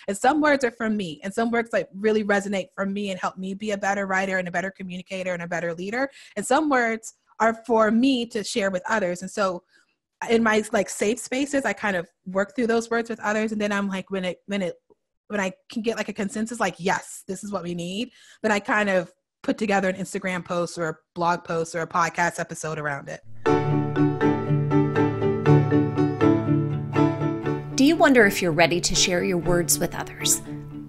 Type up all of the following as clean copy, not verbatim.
And some words are from me, and some words like really resonate for me and help me be a better writer and a better communicator and a better leader. And some words are for me to share with others. And so in my like safe spaces, I kind of work through those words with others. And then I'm like, when I can get like a consensus, like, yes, this is what we need, then I kind of put together an Instagram post or a blog post or a podcast episode around it. Do you wonder if you're ready to share your words with others?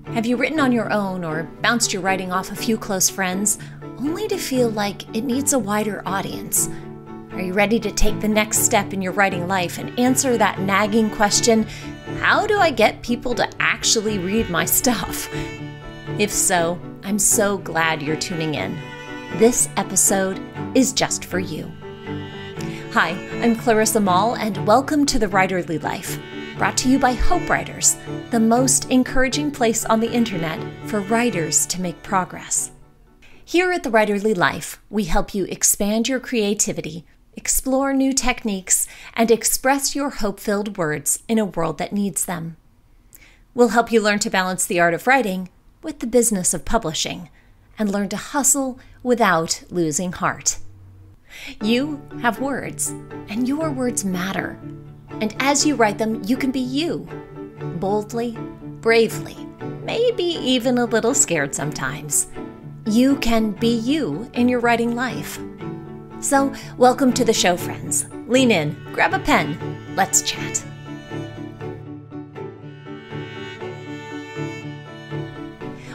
Have you written on your own or bounced your writing off a few close friends, only to feel like it needs a wider audience? Are you ready to take the next step in your writing life and answer that nagging question, how do I get people to actually read my stuff? If so, I'm so glad you're tuning in. This episode is just for you. Hi, I'm Clarissa Moll, and welcome to The Writerly Life, brought to you by Hope Writers, the most encouraging place on the internet for writers to make progress. Here at The Writerly Life, we help you expand your creativity, explore new techniques, and express your hope-filled words in a world that needs them. We'll help you learn to balance the art of writing with the business of publishing, and learn to hustle without losing heart. You have words, and your words matter. And as you write them, you can be you, boldly, bravely, maybe even a little scared sometimes. You can be you in your writing life. So, welcome to the show, friends. Lean in, grab a pen, let's chat.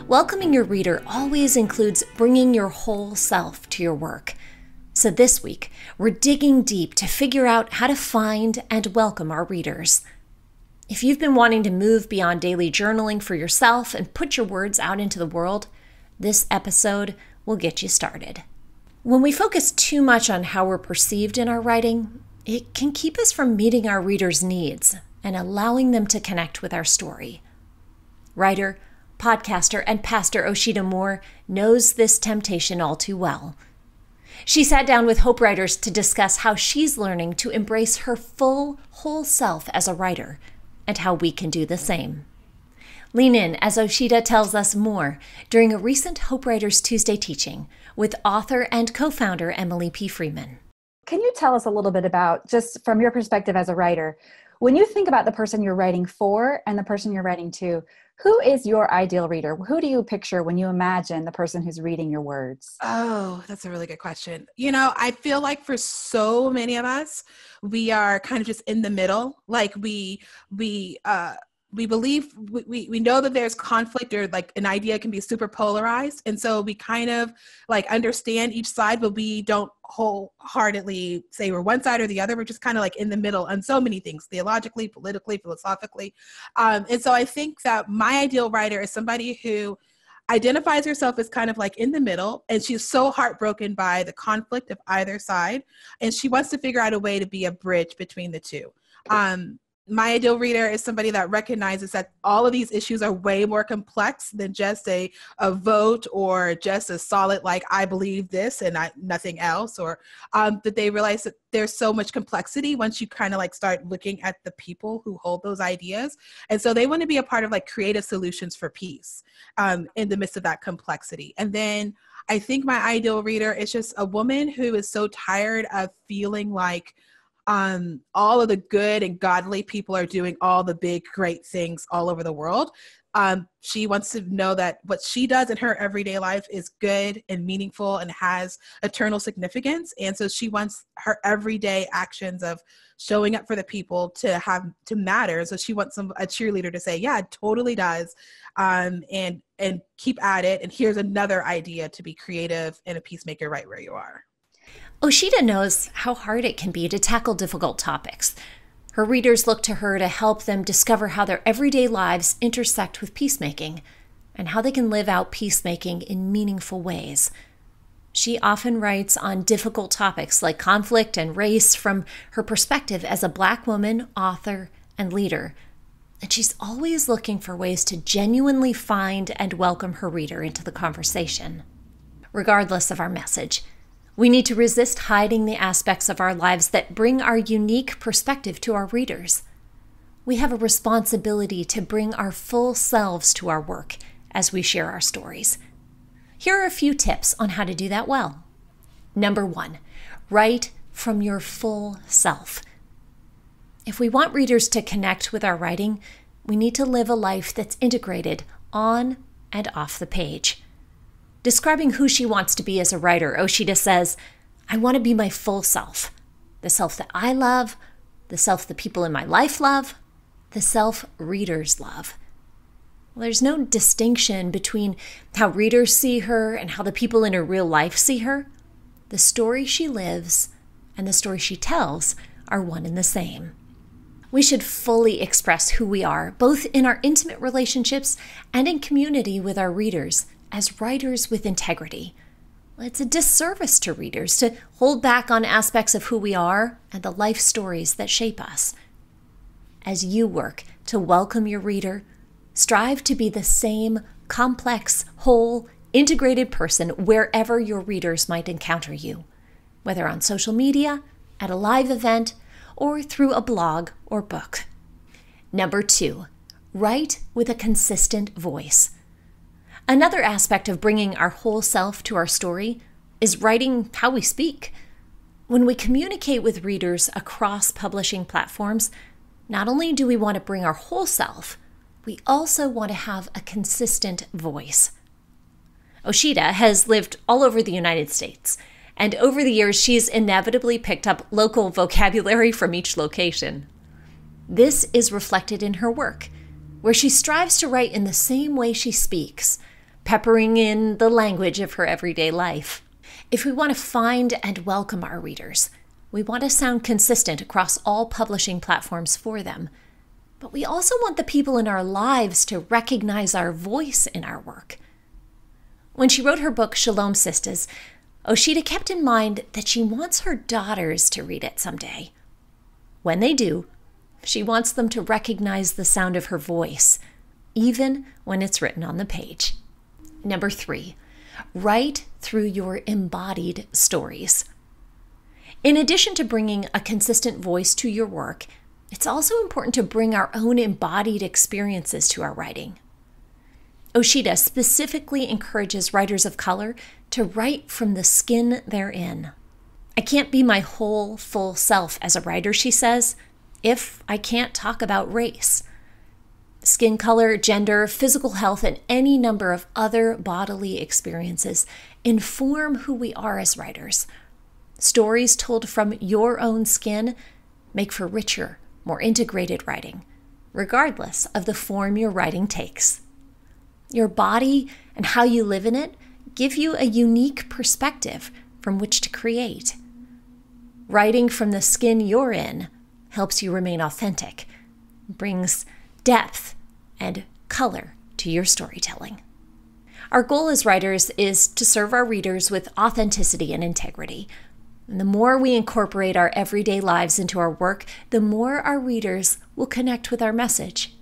Welcoming your reader always includes bringing your whole self to your work. So this week, we're digging deep to figure out how to find and welcome our readers. If you've been wanting to move beyond daily journaling for yourself and put your words out into the world, this episode will get you started. When we focus too much on how we're perceived in our writing, it can keep us from meeting our readers' needs and allowing them to connect with our story. Writer, podcaster, and pastor Osheta Moore knows this temptation all too well. She sat down with Hope Writers to discuss how she's learning to embrace her full, whole self as a writer, and how we can do the same. Lean in as Osheta tells us more during a recent Hope Writers Tuesday teaching with author and co-founder Emily P. Freeman. Can you tell us a little bit about, just from your perspective as a writer, when you think about the person you're writing for and the person you're writing to, who is your ideal reader? Who do you picture when you imagine the person who's reading your words? Oh, that's a really good question. You know, I feel like for so many of us, we are kind of just in the middle. Like we believe, we know that there's conflict, or like an idea can be super polarized. And so we kind of like understand each side, but we don't wholeheartedly say we're one side or the other. We're just kind of like in the middle on so many things, theologically, politically, philosophically. And so I think that my ideal writer is somebody who identifies herself as kind of like in the middle, and she's so heartbroken by the conflict of either side, and she wants to figure out a way to be a bridge between the two. My ideal reader is somebody that recognizes that all of these issues are way more complex than just a vote or just a solid, like, I believe this and nothing else, or that they realize that there's so much complexity once you kind of like start looking at the people who hold those ideas. And so they want to be a part of like creative solutions for peace in the midst of that complexity. And then I think my ideal reader is just a woman who is so tired of feeling like all of the good and godly people are doing all the big, great things all over the world. She wants to know that what she does in her everyday life is good and meaningful and has eternal significance. And so she wants her everyday actions of showing up for the people to matter. So she wants a cheerleader to say, yeah, it totally does. And keep at it. And here's another idea to be creative and a peacemaker right where you are. Osheta knows how hard it can be to tackle difficult topics. Her readers look to her to help them discover how their everyday lives intersect with peacemaking and how they can live out peacemaking in meaningful ways. She often writes on difficult topics like conflict and race from her perspective as a Black woman, author, and leader. And she's always looking for ways to genuinely find and welcome her reader into the conversation. Regardless of our message, we need to resist hiding the aspects of our lives that bring our unique perspective to our readers. we have a responsibility to bring our full selves to our work as we share our stories. Here are a few tips on how to do that well. Number 1, write from your full self. If we want readers to connect with our writing, we need to live a life that's integrated on and off the page. Describing who she wants to be as a writer, Osheta says, "I want to be my full self, the self that I love, the self the people in my life love, the self readers love." Well, there's no distinction between how readers see her and how the people in her real life see her. The story she lives and the story she tells are one and the same. We should fully express who we are, both in our intimate relationships and in community with our readers, as writers with integrity. It's a disservice to readers to hold back on aspects of who we are and the life stories that shape us. As you work to welcome your reader, strive to be the same complex, whole, integrated person wherever your readers might encounter you, whether on social media, at a live event, or through a blog or book. Number 2, write with a consistent voice. Another aspect of bringing our whole self to our story is writing how we speak. When we communicate with readers across publishing platforms, not only do we want to bring our whole self, we also want to have a consistent voice. Osheta has lived all over the United States, and over the years she's inevitably picked up local vocabulary from each location. This is reflected in her work, where she strives to write in the same way she speaks, peppering in the language of her everyday life. If we want to find and welcome our readers, we want to sound consistent across all publishing platforms for them. But we also want the people in our lives to recognize our voice in our work. When she wrote her book, Shalom Sisters, Osheta kept in mind that she wants her daughters to read it someday. When they do, she wants them to recognize the sound of her voice, even when it's written on the page. Number 3, write through your embodied stories. In addition to bringing a consistent voice to your work, it's also important to bring our own embodied experiences to our writing. Osheta specifically encourages writers of color to write from the skin they're in. "I can't be my whole, full self as a writer," she says, "if I can't talk about race. Skin color, gender, physical health, and any number of other bodily experiences inform who we are as writers. Stories told from your own skin make for richer, more integrated writing, regardless of the form your writing takes. Your body and how you live in it give you a unique perspective from which to create. Writing from the skin you're in helps you remain authentic, brings depth and color to your storytelling." Our goal as writers is to serve our readers with authenticity and integrity. And the more we incorporate our everyday lives into our work, the more our readers will connect with our message.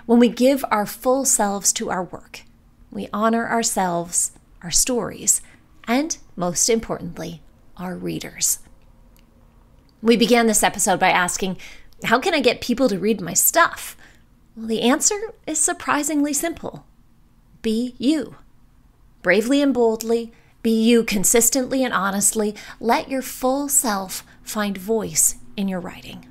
When we give our full selves to our work, we honor ourselves, our stories, and most importantly, our readers. We began this episode by asking, how can I get people to read my stuff? Well, the answer is surprisingly simple. Be you. Bravely and boldly, be you consistently and honestly. Let your full self find voice in your writing.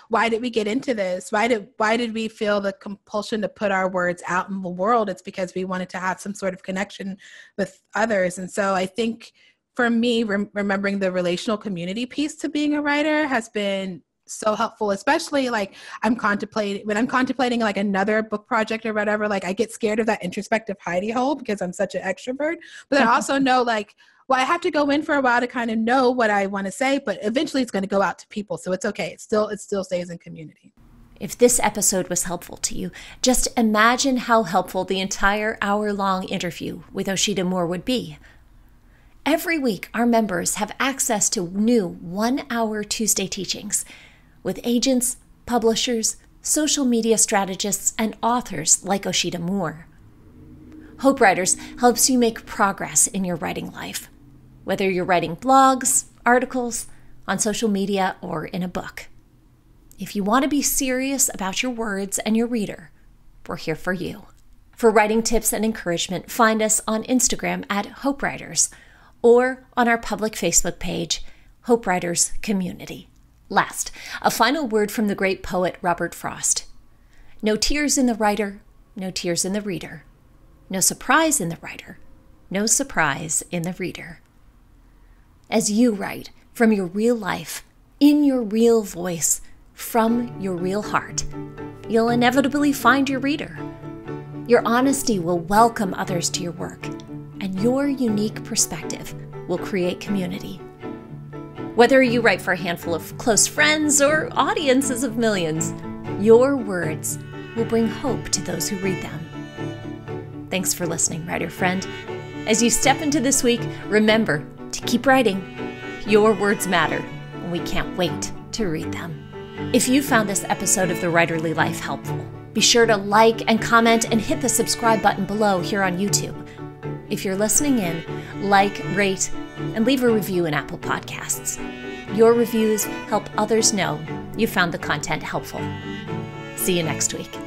Why did we get into this? Why did we feel the compulsion to put our words out in the world? It's because we wanted to have some sort of connection with others. And so I think for me, remembering the relational community piece to being a writer has been so helpful, especially when I'm contemplating like another book project or whatever. Like I get scared of that introspective hidey hole because I'm such an extrovert, but I also know I have to go in for a while to kind of know what I want to say, but eventually it's going to go out to people. So it's okay. It still stays in community. If this episode was helpful to you, just imagine how helpful the entire hour-long interview with Osheta Moore would be. Every week, our members have access to new 1-hour Tuesday teachings with agents, publishers, social media strategists, and authors like Osheta Moore. Hope Writers helps you make progress in your writing life, whether you're writing blogs, articles, on social media, or in a book. If you want to be serious about your words and your reader, we're here for you. For writing tips and encouragement, find us on Instagram at Hope Writers or on our public Facebook page, Hope Writers Community. Last, a final word from the great poet Robert Frost. No tears in the writer, no tears in the reader. No surprise in the writer, no surprise in the reader. As you write from your real life, in your real voice, from your real heart, you'll inevitably find your reader. Your honesty will welcome others to your work, and your unique perspective will create community. Whether you write for a handful of close friends or audiences of millions, your words will bring hope to those who read them. Thanks for listening, writer friend. As you step into this week, remember to keep writing. Your words matter, and we can't wait to read them. If you found this episode of The Writerly Life helpful, be sure to like and comment and hit the subscribe button below here on YouTube. If you're listening in, like, rate, and leave a review in Apple Podcasts. Your reviews help others know you found the content helpful. See you next week.